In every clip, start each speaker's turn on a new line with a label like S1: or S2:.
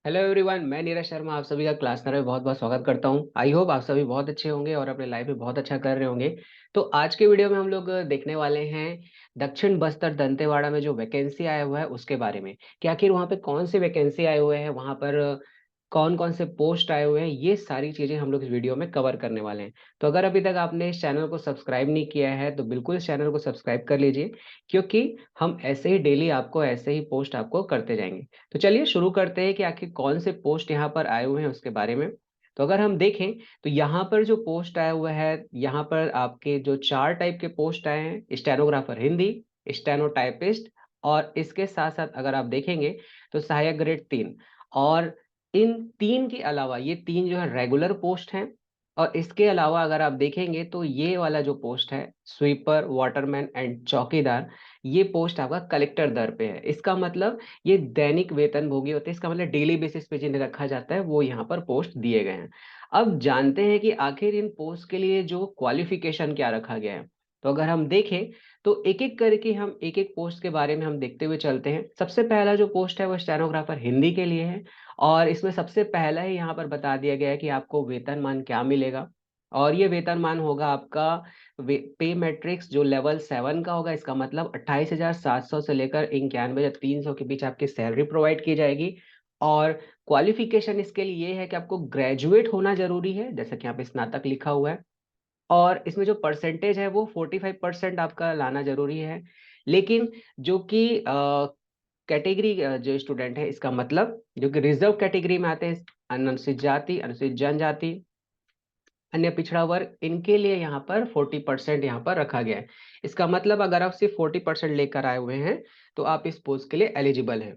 S1: Hello everyone, मैं नीरज शर्मा आप सभी का क्लास में बहुत बहुत स्वागत करता हूं। आई होप आप सभी बहुत अच्छे होंगे और अपने लाइफ में बहुत अच्छा कर रहे होंगे। तो आज के वीडियो में हम लोग देखने वाले हैं दक्षिण बस्तर दंतेवाड़ा में जो वैकेंसी आया हुआ है उसके बारे में कि आखिर वहाँ पे कौन से वैकेंसी आए हुए हैं, वहाँ पर कौन कौन से पोस्ट आए हुए हैं। ये सारी चीजें हम लोग इस वीडियो में कवर करने वाले हैं। तो अगर अभी तक आपने इस चैनल को सब्सक्राइब नहीं किया है तो बिल्कुल इस चैनल को सब्सक्राइब कर लीजिए, क्योंकि हम ऐसे ही डेली आपको ऐसे ही पोस्ट आपको करते जाएंगे। तो चलिए शुरू करते हैं कि आखिर कौन से पोस्ट यहाँ पर आए हुए हैं उसके बारे में। तो अगर हम देखें तो यहाँ पर जो पोस्ट आया हुआ है, यहाँ पर आपके जो चार टाइप के पोस्ट आए हैं: स्टेनोग्राफर हिंदी, स्टेनोटाइपिस्ट, और इसके साथ साथ अगर आप देखेंगे तो सहायक ग्रेड 3। और इन तीन के अलावा ये तीन जो है रेगुलर पोस्ट हैं। और इसके अलावा अगर आप देखेंगे तो ये वाला जो पोस्ट है स्वीपर, वाटरमैन एंड चौकीदार, ये पोस्ट आपका कलेक्टर दर पे है। इसका मतलब ये दैनिक वेतन भोगी होते हैं। इसका मतलब डेली बेसिस पे जिन्हें रखा जाता है वो यहाँ पर पोस्ट दिए गए हैं। अब जानते हैं कि आखिर इन पोस्ट के लिए जो क्वालिफिकेशन क्या रखा गया है। तो अगर हम देखें तो एक एक करके हम एक एक पोस्ट के बारे में हम देखते हुए चलते हैं। सबसे पहला जो पोस्ट है वो स्टेनोग्राफर हिंदी के लिए है। और इसमें सबसे पहला ही यहाँ पर बता दिया गया है कि आपको वेतनमान क्या मिलेगा। और ये वेतनमान होगा आपका पे मैट्रिक्स जो लेवल 7 का होगा। इसका मतलब 28,700 से लेकर 91,300 के बीच आपकी सैलरी प्रोवाइड की जाएगी। और क्वालिफिकेशन इसके लिए ये है कि आपको ग्रेजुएट होना जरूरी है, जैसा कि यहाँ पे स्नातक लिखा हुआ है। और इसमें जो परसेंटेज है वो 45% आपका लाना जरूरी है। लेकिन जो कि कैटेगरी जो स्टूडेंट है, इसका मतलब जो कि रिजर्व कैटेगरी में आते हैं, अनुसूचित जाति, अनुसूचित जनजाति, अन्य पिछड़ा वर्ग, इनके लिए यहाँ पर 40% यहाँ पर रखा गया है। इसका मतलब अगर आप सिर्फ 40% लेकर आए हुए हैं तो आप इस पोस्ट के लिए एलिजिबल हैं।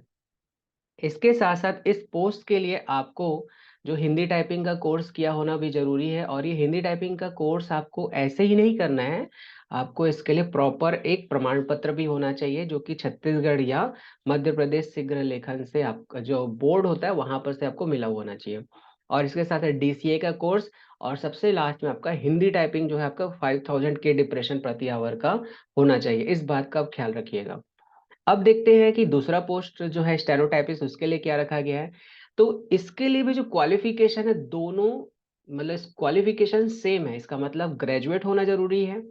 S1: इसके साथ साथ इस पोस्ट के लिए आपको जो हिंदी टाइपिंग का कोर्स किया होना भी जरूरी है। और ये हिंदी टाइपिंग का कोर्स आपको ऐसे ही नहीं करना है, आपको इसके लिए प्रॉपर एक प्रमाण पत्र भी होना चाहिए जो कि छत्तीसगढ़ या मध्य प्रदेश शीघ्र लेखन से आपका जो बोर्ड होता है वहां पर से आपको मिला हुआ होना चाहिए। और इसके साथ है डीसीए का कोर्स। और सबसे लास्ट में आपका हिंदी टाइपिंग जो है आपका 5,000 के डिप्रेशन प्रति आवर का होना चाहिए। इस बात का आप ख्याल रखिएगा। अब देखते हैं कि दूसरा पोस्ट जो है स्टेनोटाइपिस्ट, उसके लिए क्या रखा गया है। तो इसके लिए भी जो क्वालिफिकेशन है, दोनों मतलब क्वालिफिकेशन सेम है। इसका मतलब ग्रेजुएट होना जरूरी है,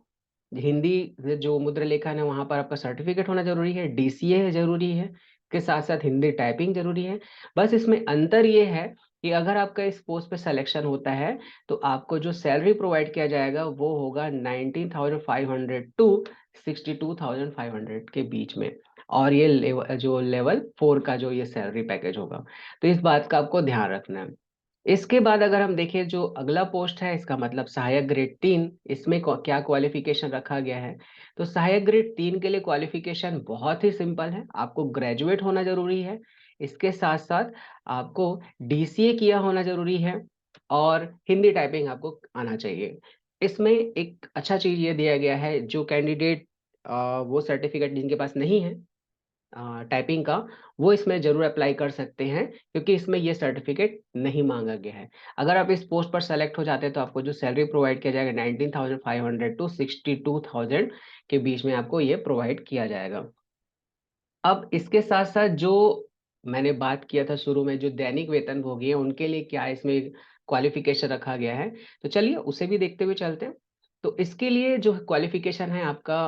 S1: हिंदी से जो मुद्रा लेखन है वहां पर आपका सर्टिफिकेट होना जरूरी है, डीसीए जरूरी है, के साथ साथ हिंदी टाइपिंग जरूरी है। बस इसमें अंतर ये है कि अगर आपका इस पोस्ट पे सिलेक्शन होता है तो आपको जो सैलरी प्रोवाइड किया जाएगा वो होगा 19,500 टू 62,500 के बीच में। और ये जो लेवल 4 का जो ये सैलरी पैकेज होगा। तो इस बात का आपको ध्यान रखना है। इसके बाद अगर हम देखें जो अगला पोस्ट है, इसका मतलब सहायक ग्रेड 3, इसमें क्या क्वालिफिकेशन रखा गया है। तो सहायक ग्रेड 3 के लिए क्वालिफिकेशन बहुत ही सिंपल है, आपको ग्रेजुएट होना जरूरी है। इसके साथ साथ आपको डीसीए किया होना जरूरी है और हिंदी टाइपिंग आपको आना चाहिए। इसमें एक अच्छा चीज ये दिया गया है, जो कैंडिडेट वो सर्टिफिकेट जिनके पास नहीं है टाइपिंग का, वो इसमें जरूर अप्लाई कर सकते हैं, क्योंकि इसमें ये सर्टिफिकेट नहीं मांगा गया है। अगर आप इस पोस्ट पर सेलेक्ट हो जाते हैं तो आपको जो सैलरी प्रोवाइड किया जाएगा 19,500 टू 62,000 के बीच में आपको ये प्रोवाइड किया जाएगा। अब इसके साथ साथ जो मैंने बात किया था शुरू में, जो दैनिक वेतन भोगी है उनके लिए क्या इसमें क्वालिफिकेशन रखा गया है, तो चलिए उसे भी देखते हुए चलते हैं। तो इसके लिए जो क्वालिफिकेशन है आपका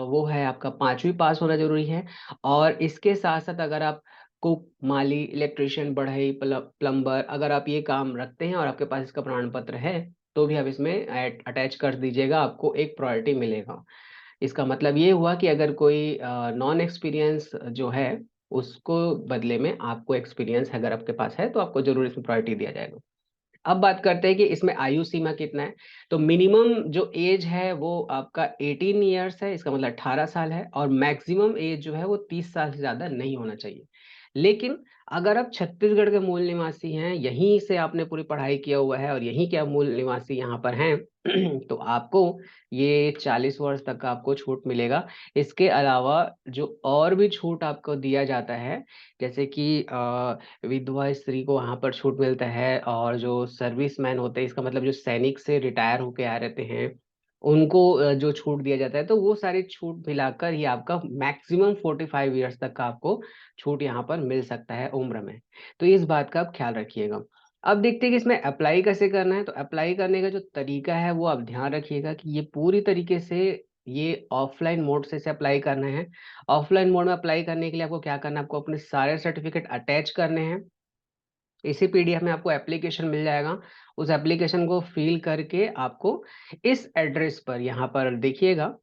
S1: वो है आपका 5वीं पास होना जरूरी है। और इसके साथ साथ अगर आप कुक, माली, इलेक्ट्रिशियन, बढ़ई, प्लम्बर, अगर आप ये काम रखते हैं और आपके पास इसका प्रमाण पत्र है तो भी आप इसमें अटैच कर दीजिएगा, आपको एक प्रायोरिटी मिलेगा। इसका मतलब ये हुआ कि अगर कोई नॉन एक्सपीरियंस जो है उसको बदले में आपको एक्सपीरियंस अगर आपके पास है तो आपको जरूर इसमें प्रायोरिटी दिया जाएगा। अब बात करते हैं कि इसमें आयु सीमा कितना है। तो मिनिमम जो एज है वो आपका 18 ईयर्स है, इसका मतलब 18 साल है। और मैक्सिमम एज जो है वो 30 साल से ज्यादा नहीं होना चाहिए। लेकिन अगर आप छत्तीसगढ़ के मूल निवासी हैं, यहीं से आपने पूरी पढ़ाई किया हुआ है और यहीं के आप मूल निवासी यहाँ पर हैं तो आपको ये 40 वर्ष तक का आपको छूट मिलेगा। इसके अलावा जो और भी छूट आपको दिया जाता है, जैसे कि विधवा स्त्री को वहां पर छूट मिलता है, और जो सर्विस मैन होते हैं, इसका मतलब जो सैनिक से रिटायर होके आ रहते हैं, उनको जो छूट दिया जाता है, तो वो सारी छूट मिलाकर ही आपका मैक्सिमम 45 ईयर्स तक का आपको छूट यहाँ पर मिल सकता है उम्र में। तो इस बात का आप ख्याल रखिएगा। अब देखते हैं कि इसमें अप्लाई कैसे करना है। तो अप्लाई करने का जो तरीका है वो आप ध्यान रखिएगा कि ये पूरी तरीके से ये ऑफलाइन मोड से इसे अप्लाई करना है। ऑफलाइन मोड में अप्लाई करने के लिए आपको क्या करना है, आपको अपने सारे सर्टिफिकेट अटैच करने हैं। इसी पीडीएफ में आपको एप्लीकेशन मिल जाएगा। उस एप्लीकेशन को फिल करके आपको इस एड्रेस पर, यहाँ पर देखिएगा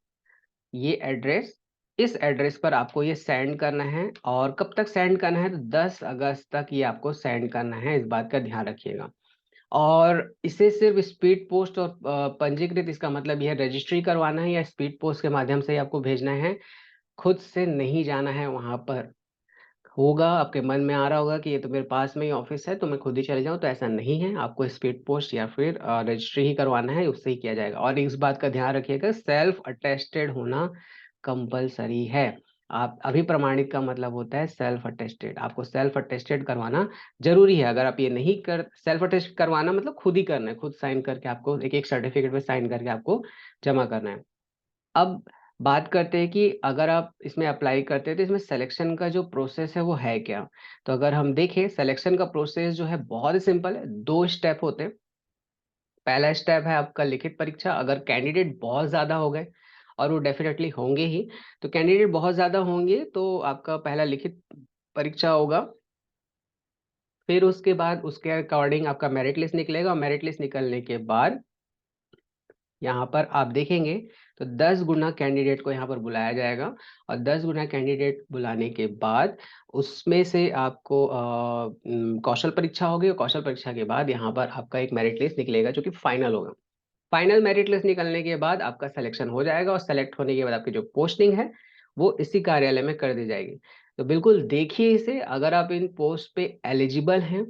S1: ये एड्रेस, इस एड्रेस पर आपको ये सेंड करना है। और कब तक सेंड करना है, तो 10 अगस्त तक ये आपको सेंड करना है, इस बात का ध्यान रखिएगा। और इसे सिर्फ स्पीड पोस्ट और पंजीकृत, इसका मतलब यह रजिस्ट्री करवाना है या स्पीड पोस्ट के माध्यम से ही आपको भेजना है। खुद से नहीं जाना है वहां पर। होगा आपके मन में आ रहा होगा कि ये तो मेरे पास में ही ऑफिस है तो मैं खुद ही चले जाऊं, तो ऐसा नहीं है। आपको स्पीड पोस्ट या फिर रजिस्ट्री ही करवाना है, उससे ही किया जाएगा। और इस बात का ध्यान रखिएगा, सेल्फ अटेस्टेड होना कंपलसरी है। आप अभी प्रमाणित का मतलब होता है सेल्फ अटेस्टेड। आपको सेल्फ अटेस्टेड करवाना जरूरी है। अगर आप ये नहीं कर, सेल्फ अटेस्ट करवाना मतलब खुद ही करना है, खुद साइन करके आपको एक एक सर्टिफिकेट पे साइन करके आपको जमा करना है। अब बात करते हैं कि अगर आप इसमें अप्लाई करते हैं तो इसमें सिलेक्शन का जो प्रोसेस है वो है क्या। तो अगर हम देखें, सिलेक्शन का प्रोसेस जो है बहुत ही सिंपल है। 2 स्टेप होते हैं। पहला स्टेप है आपका लिखित परीक्षा। अगर कैंडिडेट बहुत ज़्यादा हो गए, और वो डेफिनेटली होंगे ही, तो कैंडिडेट बहुत ज़्यादा होंगे तो आपका पहला लिखित परीक्षा होगा। फिर उसके बाद उसके अकॉर्डिंग आपका मेरिट लिस्ट निकलेगा, और मेरिट लिस्ट निकलने के बाद यहाँ पर आप देखेंगे तो 10 गुना कैंडिडेट को यहाँ पर बुलाया जाएगा। और 10 गुना कैंडिडेट बुलाने के बाद उसमें से आपको कौशल परीक्षा होगी, और कौशल परीक्षा के बाद यहाँ पर आपका एक मेरिट लिस्ट निकलेगा जो कि फाइनल होगा। फाइनल मेरिट लिस्ट निकलने के बाद आपका सिलेक्शन हो जाएगा, और सेलेक्ट होने के बाद आपकी जो पोस्टिंग है वो इसी कार्यालय में कर दी जाएगी। तो बिल्कुल देखिए इसे, अगर आप इन पोस्ट पे एलिजिबल हैं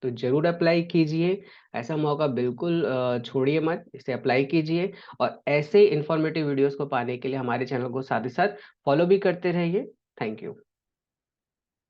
S1: तो जरूर अप्लाई कीजिए। ऐसा मौका बिल्कुल छोड़िए मत, इसे अप्लाई कीजिए। और ऐसे इंफॉर्मेटिव वीडियोस को पाने के लिए हमारे चैनल को साथ ही साथ फॉलो भी करते रहिए। Thank you.